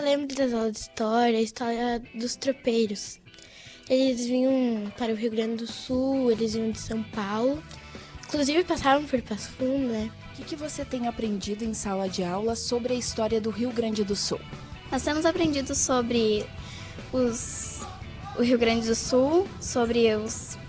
Eu lembro das aulas de história, a história dos tropeiros. Eles vinham para o Rio Grande do Sul, eles vinham de São Paulo. Inclusive passavam por Passo Fundo, né? O que você tem aprendido em sala de aula sobre a história do Rio Grande do Sul? Nós temos aprendido sobre o Rio Grande do Sul, sobre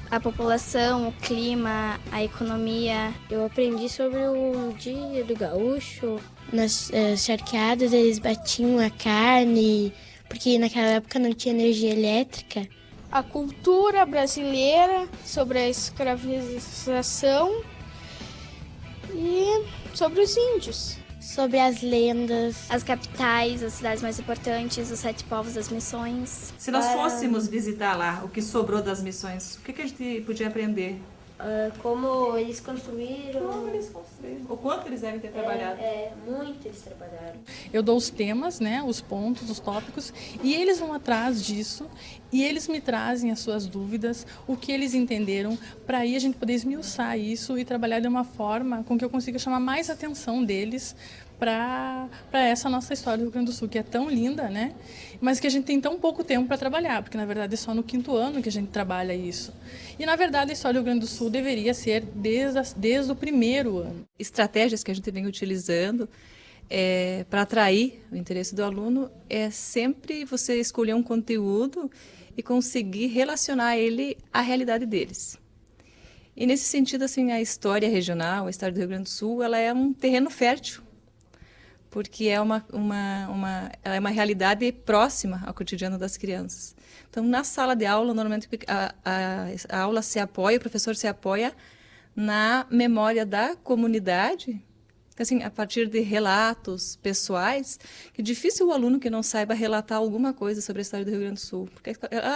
a população, o clima, a economia. Eu aprendi sobre o dia do gaúcho. Nas charqueadas eles batiam a carne, porque naquela época não tinha energia elétrica. A cultura brasileira, sobre a escravização e sobre os índios. Sobre as lendas. As capitais, as cidades mais importantes, os 7 povos das missões. Se nós fôssemos visitar lá o que sobrou das missões, o que a gente podia aprender? Como eles construíram. O quanto eles devem ter trabalhado? Muito eles trabalharam. Eu dou os temas, né, os pontos, os tópicos, e eles vão atrás disso e eles me trazem as suas dúvidas, o que eles entenderam, para aí a gente poder esmiuçar isso e trabalhar de uma forma com que eu consiga chamar mais atenção deles para essa nossa história do Rio Grande do Sul, que é tão linda, né? Mas que a gente tem tão pouco tempo para trabalhar, porque na verdade é só no 5º ano que a gente trabalha isso. E na verdade a história do Rio Grande do Sul deveria ser desde o 1º ano. Estratégias que a gente vem utilizando para atrair o interesse do aluno é sempre você escolher um conteúdo e conseguir relacionar ele à realidade deles. E nesse sentido, assim, a história regional, a história do Rio Grande do Sul, ela é um terreno fértil, porque é ela é uma realidade próxima ao cotidiano das crianças. Então, na sala de aula, normalmente a aula se apoia, o professor se apoia na memória da comunidade, assim, a partir de relatos pessoais, que é difícil o aluno que não saiba relatar alguma coisa sobre a história do Rio Grande do Sul. Porque,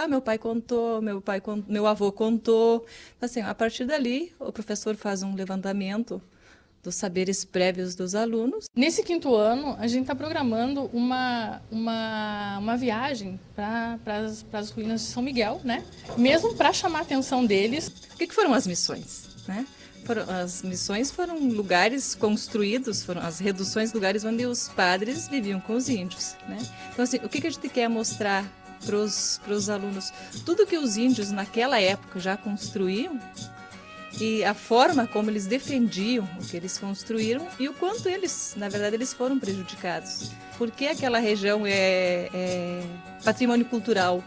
meu pai contou, meu avô contou. Assim, a partir dali, o professor faz um levantamento dos saberes prévios dos alunos. Nesse 5º ano, a gente está programando uma viagem para as ruínas de São Miguel, né? Mesmo para chamar a atenção deles. O que foram as missões, né? As missões foram lugares construídos, foram as reduções, lugares onde os padres viviam com os índios, né? Então, assim, o que a gente quer mostrar para os alunos? Tudo que os índios naquela época já construíam e a forma como eles defendiam o que eles construíram e o quanto eles, na verdade, eles foram prejudicados. Por que aquela região é patrimônio cultural?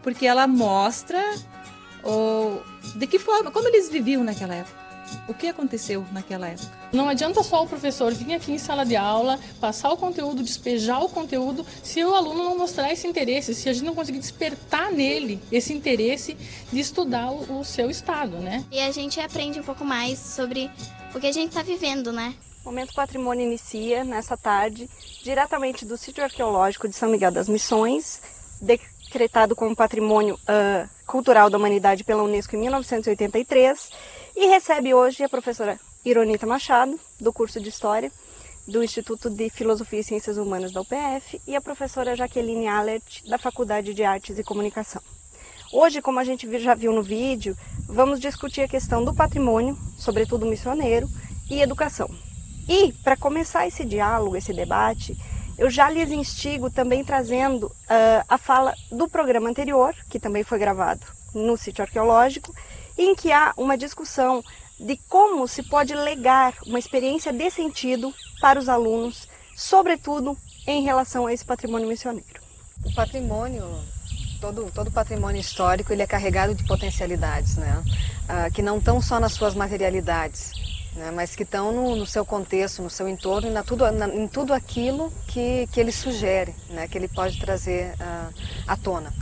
Porque ela mostra de que forma, como eles viviam naquela época. O que aconteceu naquela época? Não adianta só o professor vir aqui em sala de aula, passar o conteúdo, despejar o conteúdo, se o aluno não mostrar esse interesse, se a gente não conseguir despertar nele esse interesse de estudar o seu estado, né? E a gente aprende um pouco mais sobre o que a gente está vivendo, né? O Momento Patrimônio inicia nessa tarde, diretamente do Sítio Arqueológico de São Miguel das Missões, decretado como Patrimônio Cultural da Humanidade pela Unesco em 1983, e recebe hoje a professora Ironita Machado, do curso de História, do Instituto de Filosofia e Ciências Humanas da UPF, e a professora Jaqueline Allert, da Faculdade de Artes e Comunicação. Hoje, como a gente já viu no vídeo, vamos discutir a questão do patrimônio, sobretudo missioneiro, e educação. E, para começar esse diálogo, esse debate, eu já lhes instigo também trazendo a fala do programa anterior, que também foi gravado no Sítio Arqueológico, em que há uma discussão de como se pode legar uma experiência de sentido para os alunos, sobretudo em relação a esse patrimônio missioneiro. O patrimônio, todo patrimônio histórico, ele é carregado de potencialidades, né? Que não estão só nas suas materialidades, né? Mas que estão no seu contexto, no seu entorno, em tudo aquilo que ele sugere, né? Que ele pode trazer à tona.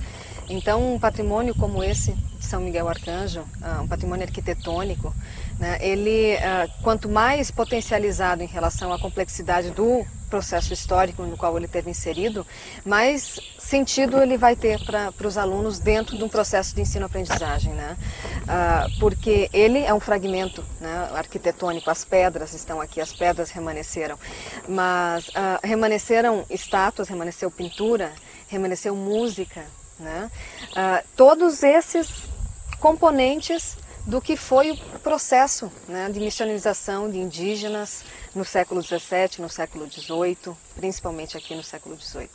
Então, um patrimônio como esse de São Miguel Arcanjo, um patrimônio arquitetônico, né, ele, quanto mais potencializado em relação à complexidade do processo histórico no qual ele teve inserido, mais sentido ele vai ter para os alunos dentro de um processo de ensino-aprendizagem, né? Porque ele é um fragmento, né, arquitetônico, as pedras estão aqui, as pedras remanesceram, mas remanesceram estátuas, remanesceu pintura, remanesceu música, né? Todos esses componentes do que foi o processo, né, de missionização de indígenas no século XVII, no século XVIII, principalmente aqui no século XVIII.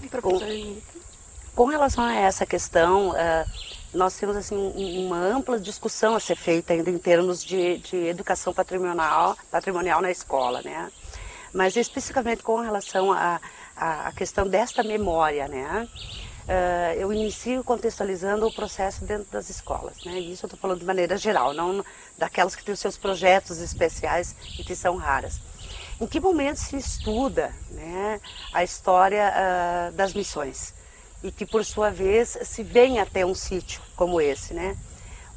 Professora Com relação a essa questão, nós temos assim uma ampla discussão a ser feita ainda em termos de educação patrimonial na escola, né? Mas especificamente com relação à questão desta memória, né? Eu inicio contextualizando o processo dentro das escolas, né? Isso eu estou falando de maneira geral, não daquelas que têm os seus projetos especiais e que são raras. Em que momento se estuda, né, a história das missões? E que, por sua vez, se vem até um sítio como esse, né?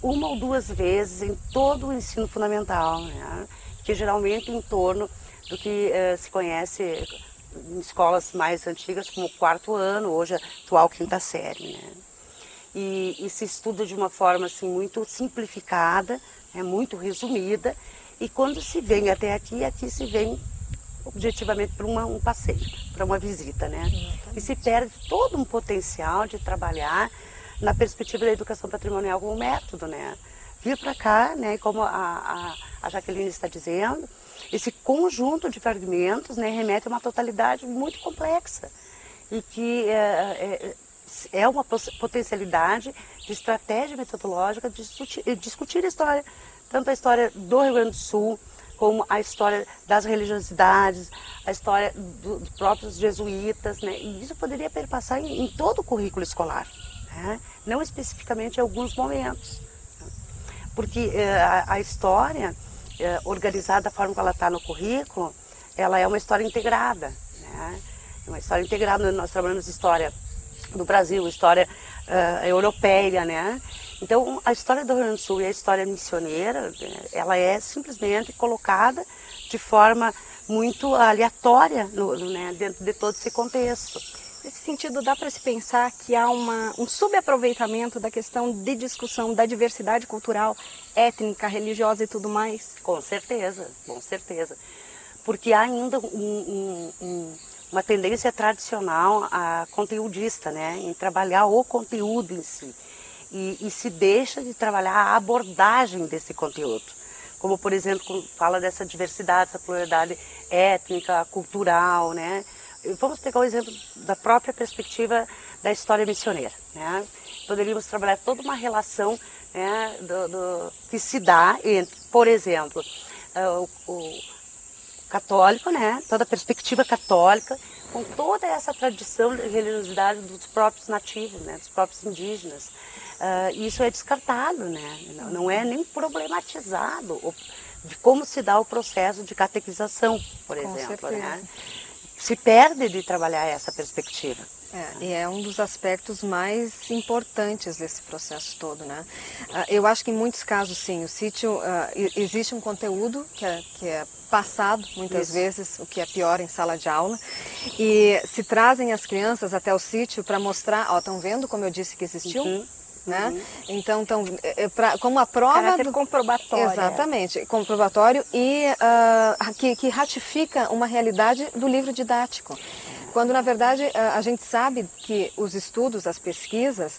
Uma ou duas vezes em todo o ensino fundamental, né? Que geralmente em torno do que se conhece em escolas mais antigas como o 4º ano, hoje a atual 5ª série, né? E se estuda de uma forma assim muito simplificada, né? Muito resumida, e quando se vem até aqui se vem objetivamente para um passeio, para uma visita, né? E se perde todo um potencial de trabalhar na perspectiva da educação patrimonial como método, né? Vir para cá, né, como a Jaqueline está dizendo, esse conjunto de fragmentos, né, remete a uma totalidade muito complexa e que é uma potencialidade de estratégia metodológica de discutir a história, tanto a história do Rio Grande do Sul, como a história das religiosidades, a história dos próprios jesuítas, né? E isso poderia perpassar em todo o currículo escolar, né? Não especificamente em alguns momentos, porque a história organizada da forma que ela está no currículo, ela é uma história integrada, né? Uma história integrada, nós trabalhamos história do Brasil, história europeia, né? Então, a história do Rio Grande do Sul e a história missioneira, ela é simplesmente colocada de forma muito aleatória né, dentro de todo esse contexto. Nesse sentido, dá para se pensar que há um subaproveitamento da questão de discussão da diversidade cultural, étnica, religiosa e tudo mais? Com certeza. Porque há ainda uma tendência tradicional a conteudista, né, em trabalhar o conteúdo em si. E se deixa de trabalhar a abordagem desse conteúdo. Como, por exemplo, quando fala dessa diversidade, essa pluralidade étnica, cultural, né? Vamos pegar o exemplo da própria perspectiva da história missioneira, né? Poderíamos trabalhar toda uma relação, né, que se dá entre, por exemplo, o católico, né? Toda a perspectiva católica, com toda essa tradição de religiosidade dos próprios nativos, né? Dos próprios indígenas. Isso é descartado, né? Não é nem problematizado de como se dá o processo de catequização, por exemplo, né? Se perde de trabalhar essa perspectiva. E é um dos aspectos mais importantes desse processo todo, né? Eu acho que em muitos casos, sim, o sítio, existe um conteúdo que é passado, muitas vezes, o que é pior em sala de aula, e se trazem as crianças até o sítio para mostrar, ó, estão vendo como eu disse que existiu? Né? Então, como a prova caráter comprobatório. Exatamente, comprobatório e que ratifica uma realidade do livro didático. Quando, na verdade, a gente sabe que os estudos, as pesquisas,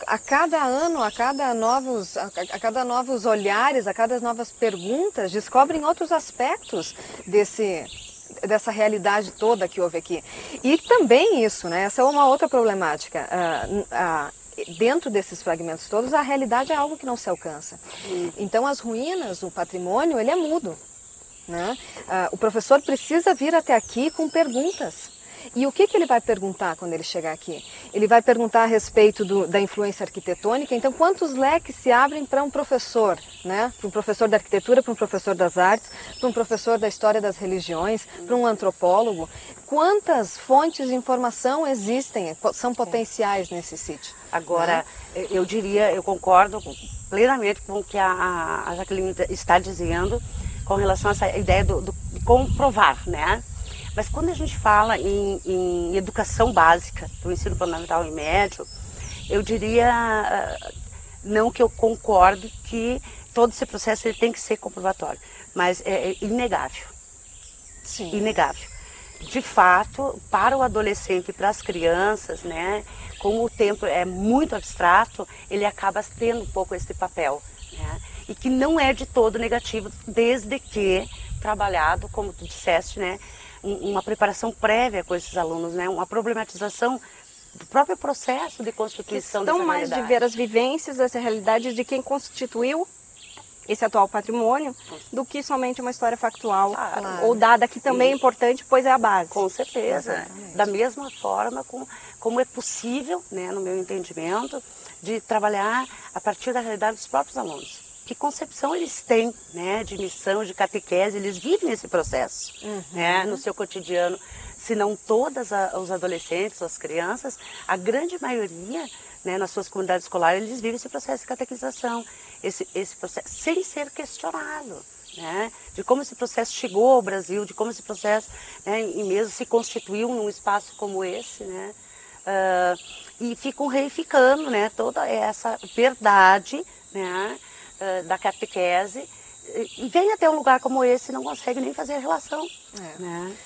a cada ano, a cada novos olhares, a cada novas perguntas, descobrem outros aspectos dessa realidade toda que houve aqui. E também isso, né? Essa é uma outra problemática. Dentro desses fragmentos todos, a realidade é algo que não se alcança. Então, as ruínas, o patrimônio, ele é mudo, né? O professor precisa vir até aqui com perguntas. E o que ele vai perguntar quando ele chegar aqui? Ele vai perguntar a respeito da influência arquitetônica. Então, quantos leques se abrem para um professor, né? Para um professor da arquitetura, para um professor das artes, para um professor da história das religiões, para um antropólogo? Quantas fontes de informação existem, são potenciais nesse sítio? Agora, né? Eu concordo plenamente com o que a Jaqueline está dizendo com relação a essa ideia de comprovar, né? Mas quando a gente fala em educação básica, do ensino fundamental e médio, eu diria, não que eu concorde que todo esse processo ele tem que ser comprovatório, mas é inegável. Sim. Inegável. De fato, para o adolescente e para as crianças, né, como o tempo é muito abstrato, ele acaba tendo um pouco esse papel, né? E que não é de todo negativo, desde que trabalhado, como tu disseste, né, uma preparação prévia com esses alunos, né? Uma problematização do próprio processo de constituição dessa Questão mais de ver as vivências dessa realidade de quem constituiu esse atual patrimônio, do que somente uma história factual, ou dada, que também é importante, pois é a base. Com certeza. Exatamente. Da mesma forma como é possível, né, no meu entendimento, de trabalhar a partir da realidade dos próprios alunos. Que concepção eles têm, né, de missão, de catequese, eles vivem esse processo, né, no seu cotidiano. Se não todas os adolescentes, as crianças, a grande maioria, né, nas suas comunidades escolares, eles vivem esse processo de catequização, esse processo sem ser questionado, né, de como esse processo chegou ao Brasil, de como esse processo, né, e mesmo se constituiu num espaço como esse, né, e ficam reificando, né, toda essa verdade, né, da catequese, e vem até um lugar como esse e não consegue nem fazer a relação, né?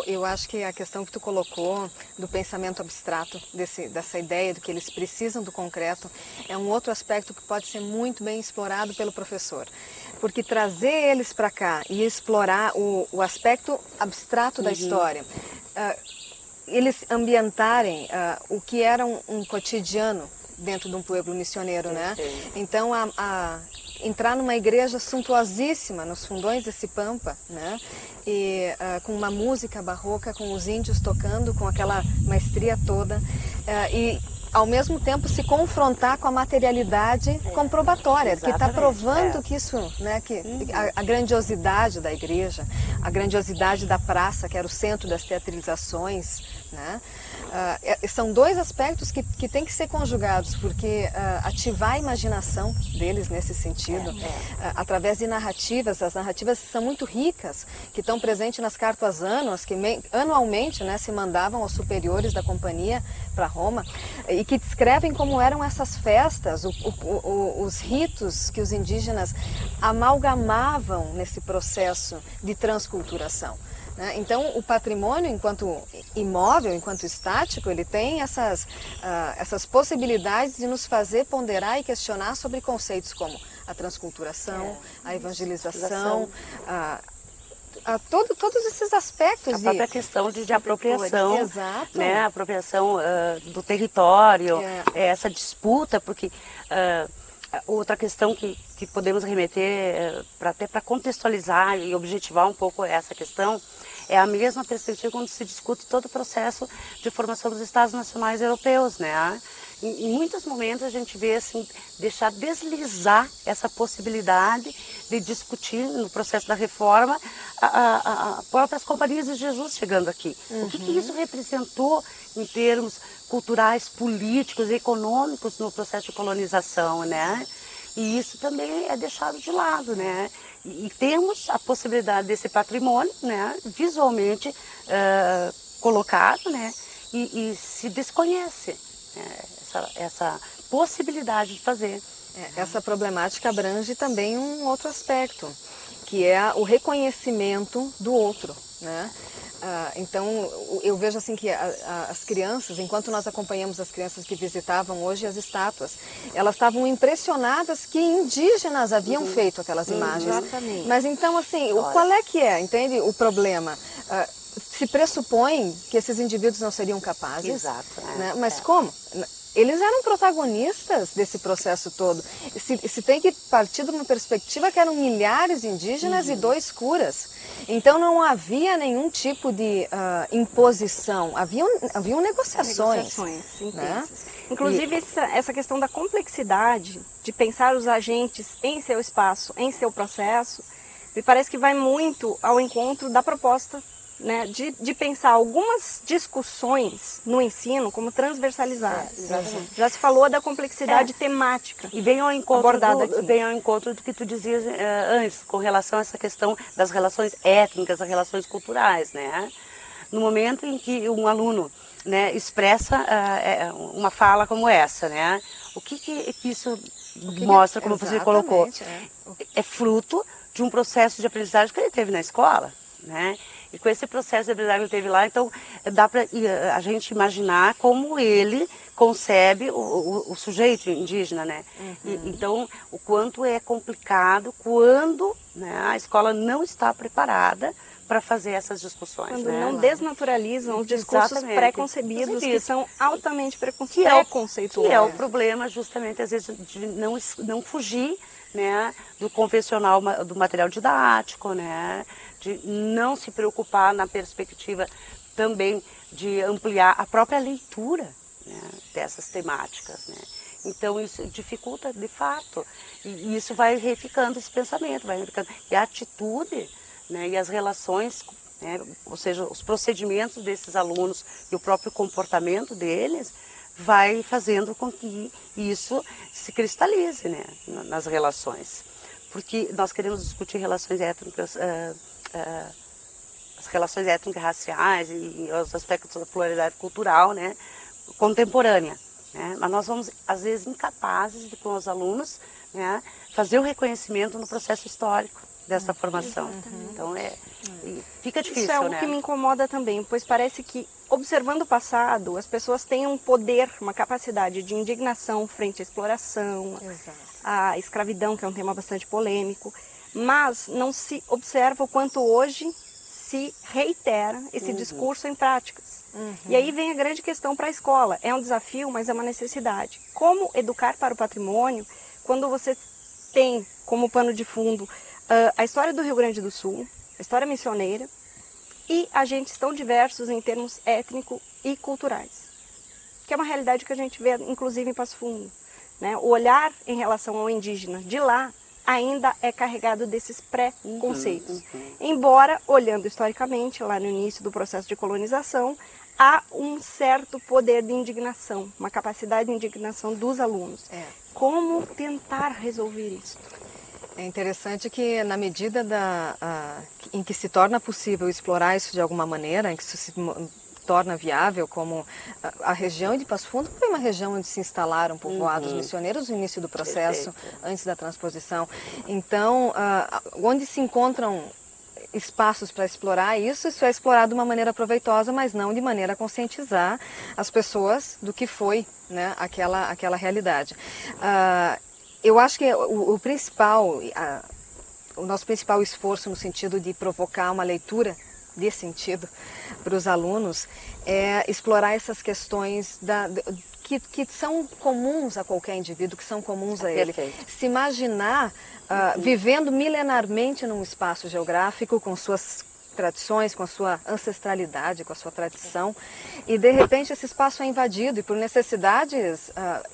Eu acho que a questão que tu colocou do pensamento abstrato, dessa ideia de que eles precisam do concreto, é um outro aspecto que pode ser muito bem explorado pelo professor. Porque trazer eles para cá e explorar o aspecto abstrato da história, eles ambientarem o que era um cotidiano dentro de um pueblo missioneiro, né? Então, entrar numa igreja suntuosíssima nos fundões desse Pampa, né? E com uma música barroca, com os índios tocando, com aquela maestria toda, e ao mesmo tempo se confrontar com a materialidade comprobatória, que está provando que isso, né, que a grandiosidade da igreja, a grandiosidade da praça, que era o centro das teatralizações, né? São dois aspectos que têm que ser conjugados, porque ativar a imaginação deles nesse sentido, através de narrativas, as narrativas são muito ricas, que estão presentes nas cartas anuas, que anualmente, né, se mandavam aos superiores da companhia para Roma, e que descrevem como eram essas festas, os ritos que os indígenas amalgamavam nesse processo de transculturação. Então, o patrimônio, enquanto imóvel, enquanto estático, ele tem essas possibilidades de nos fazer ponderar e questionar sobre conceitos como a transculturação, a evangelização, todos esses aspectos. A própria questão de apropriação, exato, né? A apropriação do território, essa disputa, porque... outra questão que podemos remeter, até para contextualizar e objetivar um pouco essa questão, é a mesma perspectiva quando se discute todo o processo de formação dos Estados Nacionais Europeus, né? Em muitos momentos a gente vê assim, deixar deslizar essa possibilidade de discutir no processo da reforma as próprias companhias de Jesus chegando aqui. O que isso representou em termos culturais, políticos e econômicos no processo de colonização, né? E isso também é deixado de lado, né? E temos a possibilidade desse patrimônio, né, visualmente colocado, né? E se desconhece essa possibilidade de fazer. Essa problemática abrange também um outro aspecto, que é o reconhecimento do outro, né? Então, eu vejo assim que as crianças, enquanto nós acompanhamos as crianças que visitavam hoje as estátuas, elas estavam impressionadas que indígenas haviam feito aquelas imagens. Exatamente. Mas então, assim, qual é que é, entende, o problema? Se pressupõe que esses indivíduos não seriam capazes. Exato. Né? Mas como? Eles eram protagonistas desse processo todo. Se tem que partir de uma perspectiva que eram milhares de indígenas e 2 curas. Então não havia nenhum tipo de imposição, haviam negociações. Intensas. Né? Inclusive essa questão da complexidade de pensar os agentes em seu espaço, em seu processo, me parece que vai muito ao encontro da proposta, né, de pensar algumas discussões no ensino como transversalizadas. Já se falou da complexidade temática. E vem ao encontro do que tu dizias antes, com relação a essa questão das relações étnicas, das relações culturais, né? No momento em que um aluno, né, expressa uma fala como essa, né? O que isso mostra, como você colocou? É fruto de um processo de aprendizagem que ele teve na escola, né? E com esse processo de aprendizagem que ele teve lá, então dá para a gente imaginar como ele concebe o sujeito indígena, né? Então, o quanto é complicado quando, né, a escola não está preparada para fazer essas discussões. Quando né? não desnaturalizam os discursos pré-concebidos, que são altamente preconceituosos. Que é o problema, justamente, às vezes, de não fugir, né, do convencional, do material didático, né, de não se preocupar na perspectiva também de ampliar a própria leitura, né, dessas temáticas, né. Então isso dificulta de fato, e isso vai reificando esse pensamento, vai reificando, e a atitude, né, e as relações, né, ou seja, os procedimentos desses alunos e o próprio comportamento deles vai fazendo com que isso se cristalize, né, nas relações. Porque nós queremos discutir relações étnicas, as relações étnico-raciais e os aspectos da pluralidade cultural, né, contemporânea. Né, mas nós vamos, às vezes, incapazes de, com os alunos, né, fazer o reconhecimento no processo histórico dessa formação. Então, fica difícil, isso é algo, né? que me incomoda também, pois parece que, observando o passado, as pessoas têm um poder, uma capacidade de indignação frente à exploração, à escravidão, que é um tema bastante polêmico, mas não se observa o quanto hoje se reitera esse discurso em práticas. E aí vem a grande questão para a escola. É um desafio, mas é uma necessidade. Como educar para o patrimônio quando você tem como pano de fundo a história do Rio Grande do Sul, a história missioneira, e agentes tão diversos em termos étnico e culturais, que é uma realidade que a gente vê, inclusive, em Passo Fundo. Né? O olhar em relação ao indígena de lá ainda é carregado desses pré-conceitos. Embora, olhando historicamente, lá no início do processo de colonização, há um certo poder de indignação, uma capacidade de indignação dos alunos. Como tentar resolver isso? É interessante que, na medida em que se torna possível explorar isso de alguma maneira, em que isso se torna viável, como a região de Passo Fundo foi uma região onde se instalaram povoados missioneiros no início do processo, antes da transposição. Então, onde se encontram espaços para explorar isso é explorado de uma maneira proveitosa, mas não de maneira a conscientizar as pessoas do que foi, né, aquela realidade. Eu acho que o nosso principal esforço no sentido de provocar uma leitura de sentido para os alunos é explorar essas questões que são comuns a qualquer indivíduo, que são comuns a ele. Se imaginar vivendo milenarmente num espaço geográfico com suas tradições, com a sua ancestralidade, com a sua tradição, e de repente esse espaço é invadido e por necessidades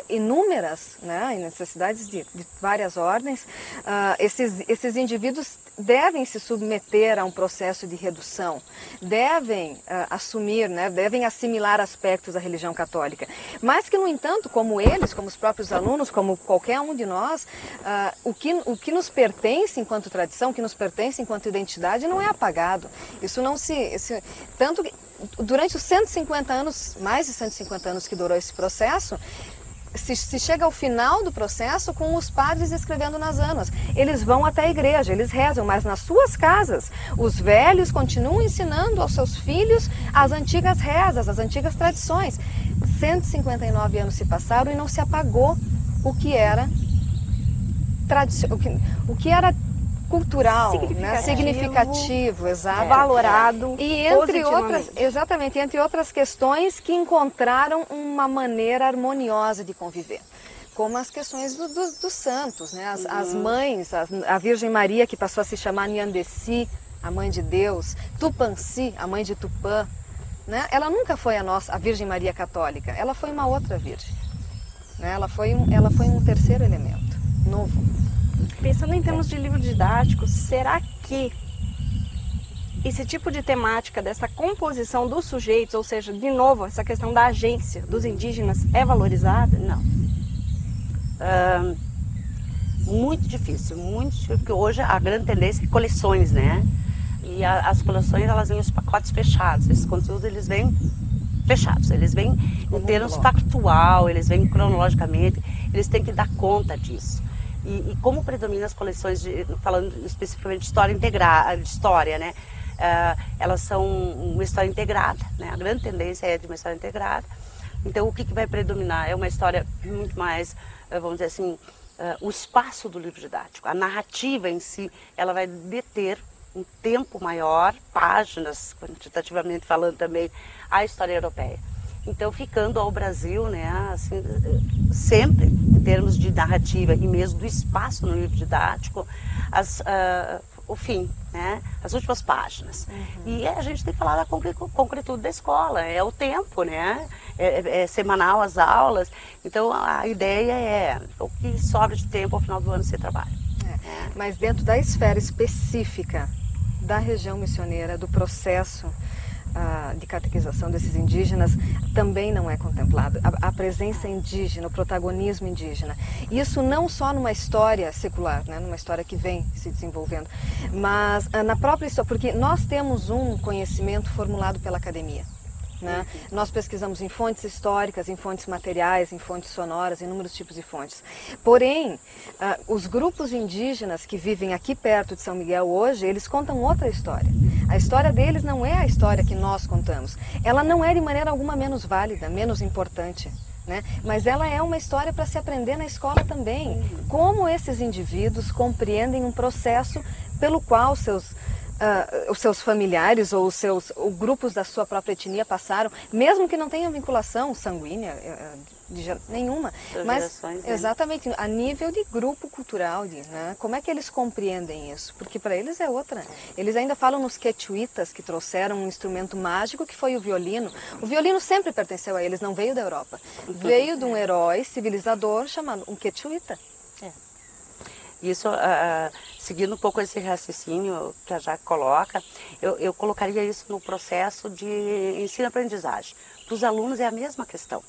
inúmeras, né, necessidades de várias ordens, esses indivíduos devem se submeter a um processo de redução, devem assumir, né, devem assimilar aspectos da religião católica, mas que, no entanto, como eles, como os próprios alunos, como qualquer um de nós, o que nos pertence enquanto tradição, o que nos pertence enquanto identidade não é apagado. Isso não tanto que durante os 150 anos, mais de 150 anos que durou esse processo, se chega ao final do processo com os padres escrevendo nas anas. Eles vão até a igreja, eles rezam, mas nas suas casas, os velhos continuam ensinando aos seus filhos as antigas rezas, as antigas tradições. 159 anos se passaram e não se apagou o que era o que era cultural, significativo, exato, valorado, e entre outras questões que encontraram uma maneira harmoniosa de conviver, como as questões dos santos, né? As mães, a Virgem Maria, que passou a se chamar Nhandeci, a mãe de Deus, Tupanci, a mãe de Tupã, né? Ela nunca foi a Virgem Maria católica, ela foi uma outra virgem, né? Ela foi um terceiro elemento novo. Pensando em termos de livro didático, será que esse tipo de temática dessa composição dos sujeitos, ou seja, de novo, essa questão da agência dos indígenas é valorizada? Não. Muito difícil, porque hoje a grande tendência é coleções, né? E as coleções, elas vêm os pacotes fechados, esses conteúdos eles vêm fechados, eles vêm em termos factual, eles vêm cronologicamente, eles têm que dar conta disso. E como predomina as coleções, falando especificamente de história integral, de história, né? elas são uma história integrada, né? A grande tendência é de uma história integrada. Então, o que vai predominar? É uma história muito mais, vamos dizer assim, o espaço do livro didático. A narrativa em si, ela vai deter um tempo maior, páginas, quantitativamente falando também, a história europeia. Então, ficando ao Brasil, né, assim, sempre, em termos de narrativa e mesmo do espaço no livro didático, o fim, né, as últimas páginas. E a gente tem que falar da concretude da escola, é o tempo, né, é semanal as aulas. Então, a ideia é o que sobra de tempo ao final do ano você trabalha. Mas dentro da esfera específica da região missioneira, do processo de catequização desses indígenas, também não é contemplado. A presença indígena, o protagonismo indígena. Isso não só numa história secular, né, numa história que vem se desenvolvendo, mas na própria história, porque nós temos um conhecimento formulado pela academia. Né? Nós pesquisamos em fontes históricas, em fontes materiais, em fontes sonoras, inúmeros tipos de fontes. Porém, os grupos indígenas que vivem aqui perto de São Miguel hoje, eles contam outra história. A história deles não é a história que nós contamos. Ela não é de maneira alguma menos válida, menos importante. Né? Mas ela é uma história para se aprender na escola também. Como esses indivíduos compreendem um processo pelo qual os seus familiares ou os grupos da sua própria etnia passaram, mesmo que não tenham vinculação sanguínea nenhuma, mas exatamente a nível de grupo cultural, né? Como é que eles compreendem isso? Porque para eles é outra. Eles ainda falam nos quechuitas, que trouxeram um instrumento mágico que foi o violino. O violino sempre pertenceu a eles, não veio da Europa. Veio de um herói civilizador chamado um quechuita. Isso, seguindo um pouco esse raciocínio que a Jaque coloca, eu colocaria isso no processo de ensino-aprendizagem. Para os alunos é a mesma questão.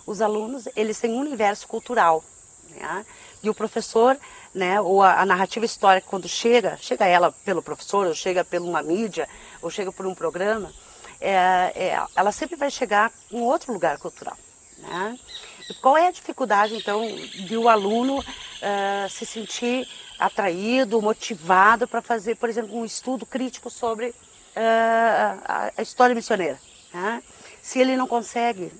Os alunos, eles têm um universo cultural, né? E o professor, né, ou a narrativa histórica, quando chega ela pelo professor, ou chega por uma mídia, ou chega por um programa, ela sempre vai chegar em outro lugar cultural, né? Qual é a dificuldade, então, de o aluno se sentir atraído, motivado para fazer, por exemplo, um estudo crítico sobre a história missioneira, né? Se ele não consegue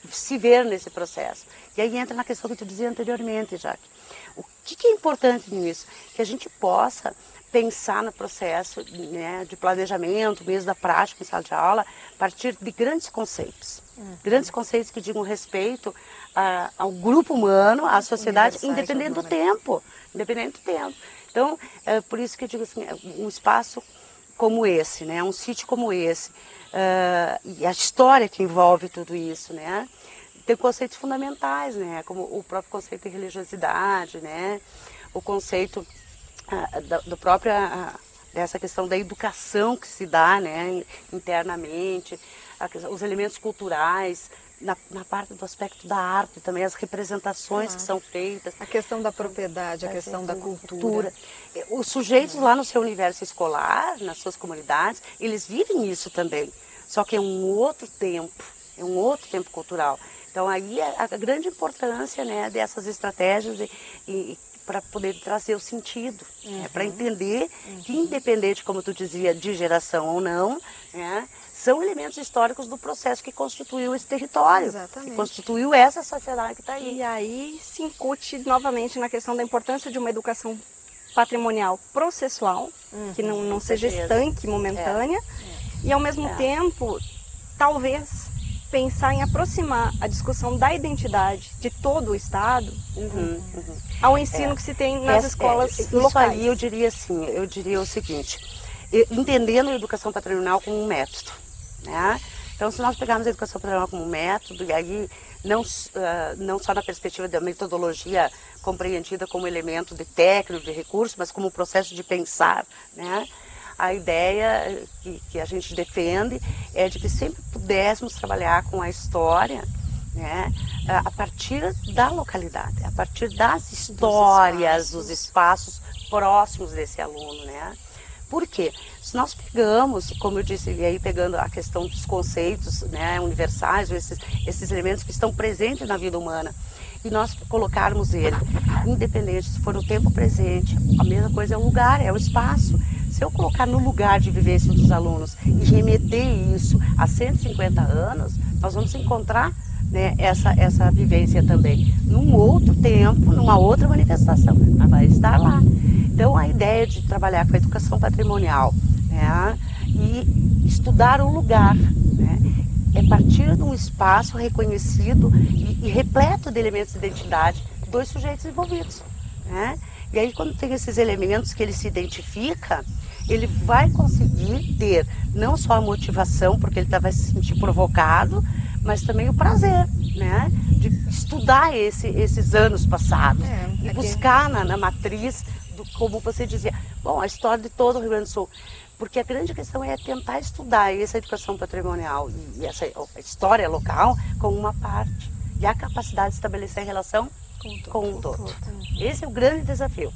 se ver nesse processo. E aí entra na questão que tu dizia anteriormente, Jaque. O que é importante nisso? Que a gente possa pensar no processo, né, de planejamento, mesmo da prática em sala de aula, a partir de grandes conceitos. Grandes conceitos que digam respeito ao grupo humano, à sociedade, independente do tempo. Então, por isso que eu digo assim, um espaço como esse, né, um sítio como esse, e a história que envolve tudo isso, né, tem conceitos fundamentais, né, como o próprio conceito de religiosidade, né, o conceito dessa questão da educação que se dá, né, internamente, os elementos culturais, na parte do aspecto da arte também, as representações que são feitas. A questão da propriedade, a questão da cultura. Os sujeitos lá no seu universo escolar, nas suas comunidades, eles vivem isso também, só que é um outro tempo cultural. Então aí é a grande importância, né, dessas estratégias e para poder trazer o sentido, para entender que, independente, como tu dizia, de geração ou não, né, são elementos históricos do processo que constituiu esse território, Exatamente. que constituiu essa sociedade que está aí. E aí se incute novamente na questão da importância de uma educação patrimonial processual, que não seja estanque, momentânea, e ao mesmo tempo, talvez, pensar em aproximar a discussão da identidade de todo o Estado ao ensino que se tem nas escolas locais. Isso aí eu diria o seguinte, entendendo a educação patrimonial como um método, né? Então, se nós pegarmos a educação patrimonial como um método, e aí não só na perspectiva da metodologia compreendida como elemento de técnico, de recurso, mas como um processo de pensar, né? A ideia que a gente defende é de que sempre pudéssemos trabalhar com a história, né, a partir da localidade, a partir das histórias, dos espaços próximos desse aluno, né? Por quê? Se nós pegamos, como eu disse, e aí pegando a questão dos conceitos, né, universais, esses elementos que estão presentes na vida humana, e nós colocarmos ele, independente se for o tempo presente, a mesma coisa é o lugar, é o espaço. Se eu colocar no lugar de vivência dos alunos e remeter isso a 150 anos, nós vamos encontrar, né, essa vivência também num outro tempo, numa outra manifestação, mas vai estar lá. Então a ideia de trabalhar com a educação patrimonial, né, e estudar o lugar, né, é partir de um espaço reconhecido e repleto de elementos de identidade dos sujeitos envolvidos, né? E aí quando tem esses elementos que ele se identifica, ele vai conseguir ter não só a motivação, porque ele vai se sentir provocado, mas também o prazer, né, de estudar esses anos passados e buscar na matriz, como você dizia, bom, a história de todo o Rio Grande do Sul. Porque a grande questão é tentar estudar essa educação patrimonial e essa história local como uma parte. E a capacidade de estabelecer relação com o todo. Esse é o grande desafio.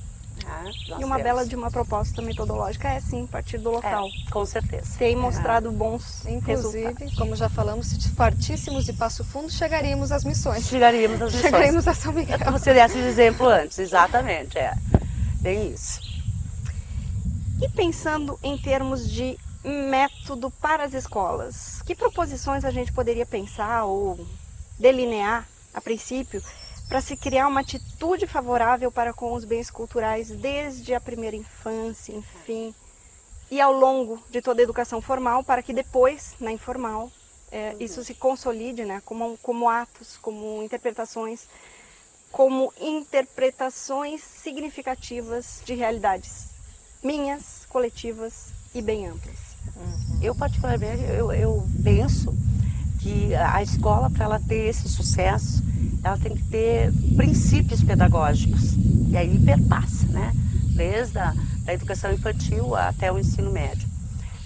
E uma bela de uma proposta metodológica é sim partir do local. Com certeza. Tem mostrado bons Inclusive, resultados. como já falamos, se partíssemos de Passo Fundo, chegaríamos às missões. Chegaríamos às missões. Chegaríamos a São Miguel. Você desse o exemplo antes, exatamente, bem isso. E pensando em termos de método para as escolas, que proposições a gente poderia pensar ou delinear, a princípio, para se criar uma atitude favorável para com os bens culturais desde a primeira infância, enfim, e ao longo de toda a educação formal, para que depois, na informal, isso se consolide, né, como atos, como interpretações significativas de realidades minhas, coletivas e bem amplas. Eu particularmente, eu penso que a escola, para ela ter esse sucesso, ela tem que ter princípios pedagógicos, e aí perpassa, né? Desde a educação infantil até o ensino médio.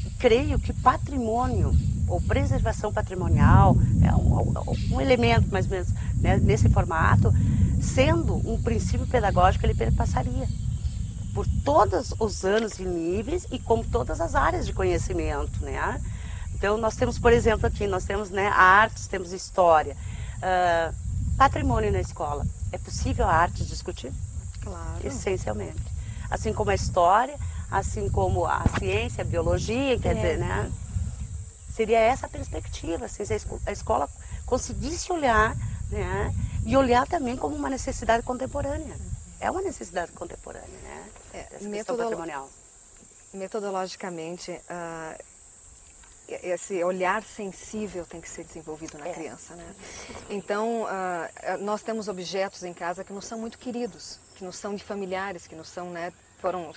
E creio que patrimônio, ou preservação patrimonial, é um elemento mais ou menos, né, nesse formato, sendo um princípio pedagógico, ele perpassaria por todos os anos e níveis e como todas as áreas de conhecimento, né? Então nós temos, por exemplo, aqui, nós temos, né, artes, temos história, patrimônio na escola. É possível a arte discutir? Claro. Essencialmente. Assim como a história, assim como a ciência, a biologia, quer dizer, né? Seria essa a perspectiva, assim, se a escola conseguisse olhar, né, e olhar também como uma necessidade contemporânea. É uma necessidade contemporânea, né? Essa questão patrimonial. Metodologicamente, esse olhar sensível tem que ser desenvolvido na criança, né? Então, nós temos objetos em casa que nos são muito queridos, que nos são de familiares, que nos são, né,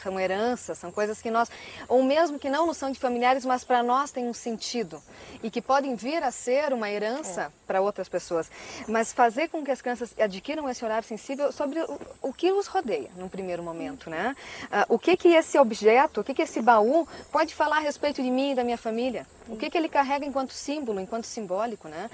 são heranças, são coisas que nós, ou mesmo que não nos são de familiares, mas para nós tem um sentido e que podem vir a ser uma herança para outras pessoas. Mas fazer com que as crianças adquiram esse olhar sensível sobre o que os rodeia, num primeiro momento, né? O que esse objeto, o que esse baú pode falar a respeito de mim e da minha família? O que ele carrega enquanto símbolo, enquanto simbólico, né?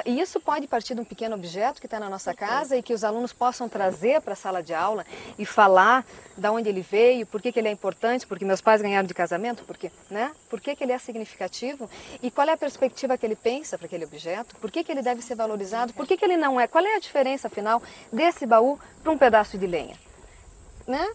E isso pode partir de um pequeno objeto que está na nossa casa e que os alunos possam trazer para a sala de aula e falar de onde ele veio, por que ele é importante, porque meus pais ganharam de casamento, porque, né? Por que ele é significativo e qual é a perspectiva que ele pensa para aquele objeto, por que ele deve ser valorizado, por que ele não é, qual é a diferença, afinal, desse baú para um pedaço de lenha, né?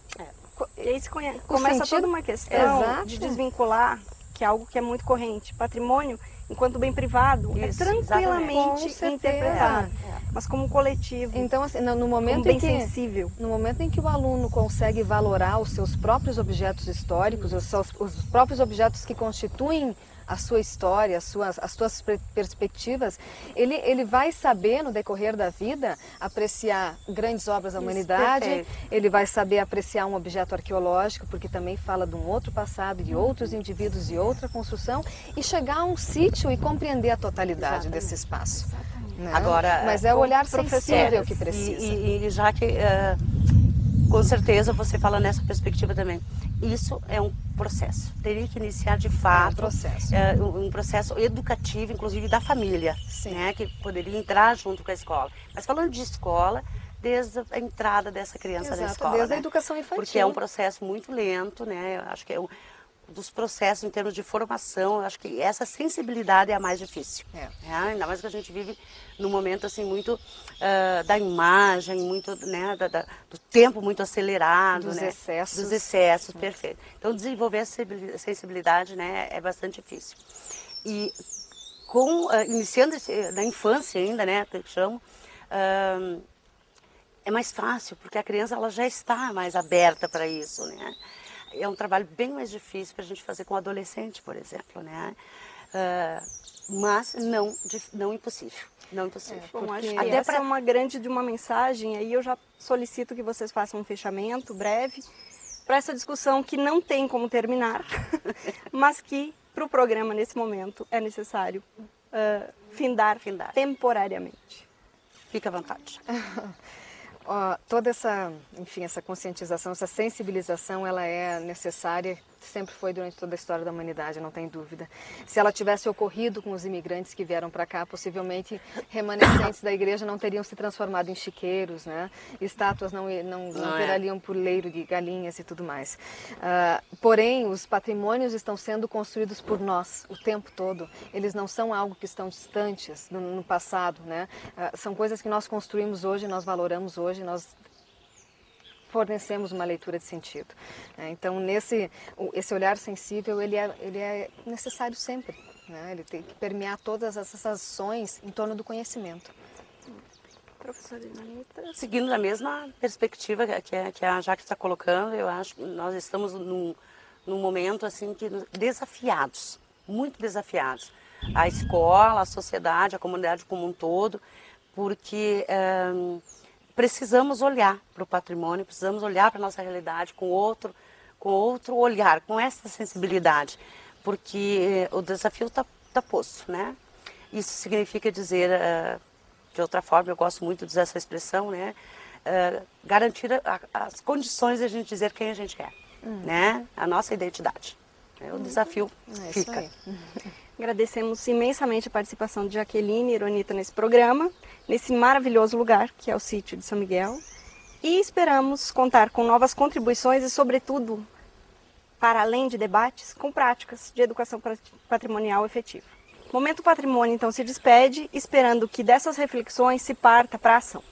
E aí começa toda uma questão de desvincular, que é algo que é muito corrente, patrimônio, enquanto bem privado, é tranquilamente interpretado, mas como coletivo, então, assim, no momento como bem sensível. No momento em que o aluno consegue valorar os seus próprios objetos históricos, os próprios objetos que constituem a sua história, as suas perspectivas, ele vai saber no decorrer da vida apreciar grandes obras da humanidade, ele vai saber apreciar um objeto arqueológico, porque também fala de um outro passado, de outros indivíduos, de outra construção, e chegar a um sítio e compreender a totalidade desse espaço. Né? Agora, mas é o olhar sensível que precisa. E já que, com certeza, você fala nessa perspectiva também, isso é um processo. Teria que iniciar de fato um processo educativo, inclusive da família, né, que poderia entrar junto com a escola. Mas falando de escola, desde a entrada dessa criança na escola, desde né? a educação infantil. Porque é um processo muito lento, né? Eu acho que dos processos em termos de formação. Eu acho que essa sensibilidade é a mais difícil. Ainda mais que a gente vive num momento assim muito da imagem, muito, né, do tempo muito acelerado, dos né? excessos. Dos excessos, perfeito. Então desenvolver a sensibilidade, né, é bastante difícil. E iniciando na infância ainda, né, que eu chamo, é mais fácil, porque a criança ela já está mais aberta para isso, né? É um trabalho bem mais difícil para a gente fazer com o adolescente, por exemplo, né? Mas não impossível. Não impossível. Bom, acho que essa é uma grande de uma mensagem, aí eu já solicito que vocês façam um fechamento breve para essa discussão que não tem como terminar, mas que para o programa nesse momento é necessário findar temporariamente. Fica à vontade. Toda essa conscientização, essa sensibilização, ela é necessária, sempre foi durante toda a história da humanidade, não tem dúvida. Se ela tivesse ocorrido com os imigrantes que vieram para cá, possivelmente remanescentes da igreja não teriam se transformado em chiqueiros, né? Estátuas não virariam por leiro de galinhas e tudo mais. Porém, os patrimônios estão sendo construídos por nós o tempo todo. Eles não são algo que estão distantes no passado, né? São coisas que nós construímos hoje, nós valoramos hoje, nós fornecemos uma leitura de sentido. Então, esse olhar sensível, ele é necessário sempre, né? Ele tem que permear todas essas ações em torno do conhecimento. Professora Iranita? Seguindo na mesma perspectiva que a Jaque está colocando, eu acho que nós estamos num momento assim que desafiados, muito desafiados. A escola, a sociedade, a comunidade como um todo, porque precisamos olhar para o patrimônio, precisamos olhar para a nossa realidade com outro olhar, com essa sensibilidade, porque o desafio está posto, né? Isso significa dizer, de outra forma, eu gosto muito de usar essa expressão, né? Garantir as condições de a gente dizer quem a gente é, né? A nossa identidade. O desafio fica. Agradecemos imensamente a participação de Jaqueline e Ironita nesse programa, nesse maravilhoso lugar que é o sítio de São Miguel. E esperamos contar com novas contribuições e, sobretudo, para além de debates, com práticas de educação patrimonial efetiva. Momento Patrimônio, então, se despede, esperando que dessas reflexões se parta para a ação.